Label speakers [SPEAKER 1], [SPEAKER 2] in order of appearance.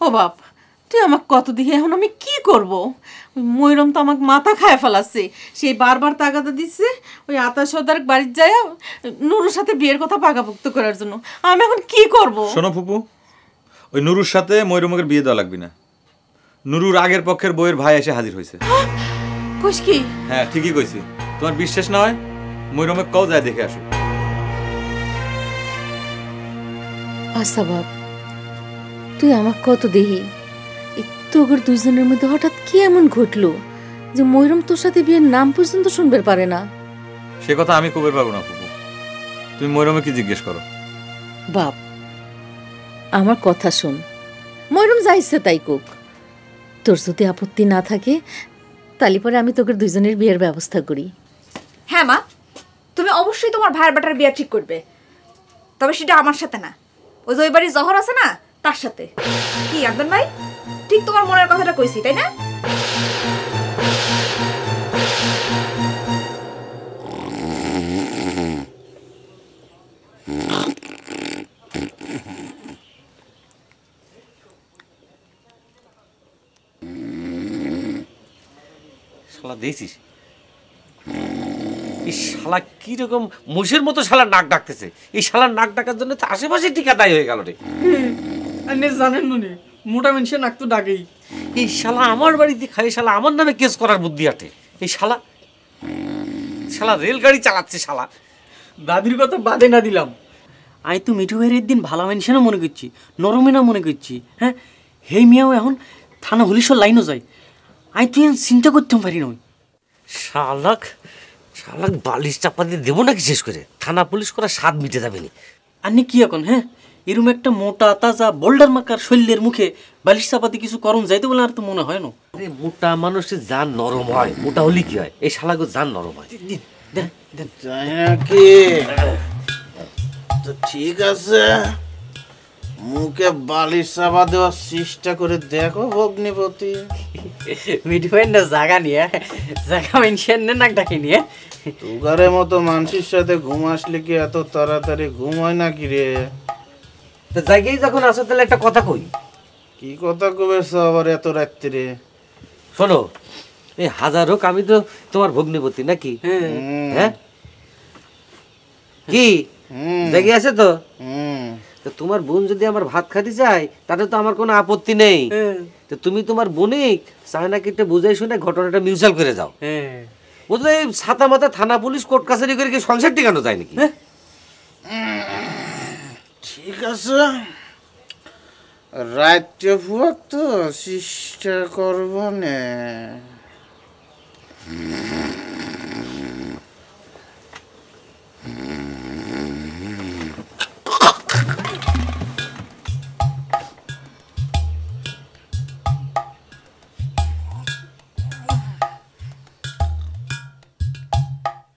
[SPEAKER 1] ও বাপ, তুই আমাকে কত দিকে, এখন আমি কি করব? ময়ূরম তো আমাকে মাথা খায় ফেলাচ্ছে, সেই বারবার তাগাদা দিচ্ছে ওই আতা সর্দার বাড়ির যায় নুরুর সাথে বিয়ের কথা পাকাপোক্ত করার জন্য। আমি এখন কি করব?
[SPEAKER 2] শোনো ফুপু, ওই নুরুর সাথে ময়ূরমকে বিয়ে দেওয়া লাগবে না। নুরুর আগের পক্ষের বইয়ের ভাই এসে হাজির হয়েছে।
[SPEAKER 1] কইস কি?
[SPEAKER 2] হ্যাঁ ঠিকই কইছি। তোমার বিশ্বাস না হয় ময়ূরমে কও যায় দেখে আসো।
[SPEAKER 1] আচ্ছা বাপ, তুই আমাকে কত দেহি, তোর দুইজনের মধ্যে হঠাৎ কি এমন ঘটলো যে ময়ূরম তোর সাথে বিয়ের নাম পর্যন্ত শুনবে পারে না?
[SPEAKER 2] সে কথা আমি কবে পারবো না ফুপু, তুমি ময়ূরমে কি জিজ্ঞেস করো।
[SPEAKER 1] বাপ, আমার কথা শোন, ময়ূরম যা ইচ্ছে তাই কোক, তোর যদি আপত্তি না থাকে তালি পরে আমি তোকে দুইজনের বিয়ের ব্যবস্থা করি।
[SPEAKER 3] হ্যাঁ মা, তুমি অবশ্যই তোমার ভাইয়ের বেটার বিয়ে ঠিক করবে, তবে সেটা আমার সাথে না, ওই যে ওই বাড়ির জহর আছে না তার সাথে। কি আদনান ভাই, ঠিক তোমার মনের কথাটা কইছি তাই না?
[SPEAKER 4] শালা দেখছিস এই শালা কিরকম মোষের মতো শালার নাক ডাকতেছে। এই শালার নাক ডাকার জন্য তো আশেপাশে ঠিকাদায় হয়ে গেল রে।
[SPEAKER 5] জানেন নুনি, মোটা মানুষের নাক তো ডাকেই।
[SPEAKER 4] এই শালা আমার বাড়িতে খাই, শালা আমার নামে কেস করার বুদ্ধি আটে। এই শালা শালা রেলগাড়ি চালাচ্ছে শালা।
[SPEAKER 5] দাদির কথা বাদে না দিলাম, আমি তো মিঠু ভাইয়ের দিন ভালো মানুষেরও মনে করছি, নরমেনা মনে করছি। হ্যাঁ, হেই মিয়াও এখন থানা পুলিশের লাইনও যায়, আমি তুই চিন্তা করতেও পারি না।
[SPEAKER 4] শালাক শালাক বালিশ চাপা দিয়ে দেবো নাকি শেষ করে? থানা পুলিশ করা স্বাদ মিটে যাবে না।
[SPEAKER 5] আপনি কি এখন, হ্যাঁ, এরম একটা মোটা তাজা বোল্ডার মাকার শৈলের মুখে বালিশ চাপাতে কিছু করণ যাইতে বলে আর তো মনে হয় না।
[SPEAKER 4] মোটা মানুষের জান নরম হয়, মোটা হলে কি হয়? এই শালাকে জান নরম হয়।
[SPEAKER 6] নাকি তো ঠিক আছে, মুখে বালিশ চাপা দেওয়ার চেষ্টা করে দেখো ভগ্নিপতি।
[SPEAKER 5] মিঠু ভাইয়ের না জায়গা নিয়ে, জায়গা মানুষের নাক ডাকে নিয়ে।
[SPEAKER 6] তুগারের মতো মানুষের সাথে ঘুম আসলে কি এত তাড়াতাড়ি ঘুম হয় নাকি রে?
[SPEAKER 4] তো জায়গায় যখন আসো তাহলে একটা কথা কই।
[SPEAKER 6] কি কথা কবেছ আবার এত রাত্রে?
[SPEAKER 4] শোনো, এই হাজার হোক আমি তো তোমার ভগ্নিপতি নাকি? হ্যাঁ কি জায়গায় আছে তো? তো তোমার বোন যদি আমার ভাত খাতে চায় তাতে তো আমার কোনো আপত্তি নেই। তো তুমি তোমার বোনিক চায় নাকি একটা বুঝাই শুনে ঘটনাটা মিউচুয়াল করে যাও। বুঝলে ছাতা মাথা থানা পুলিশ কোর্ট কাছারি করে কি সংসার টিকানো যায় নাকি?
[SPEAKER 6] ঠিক আছে, রাত্রে ফুয়াক তো চেষ্টা করবো না।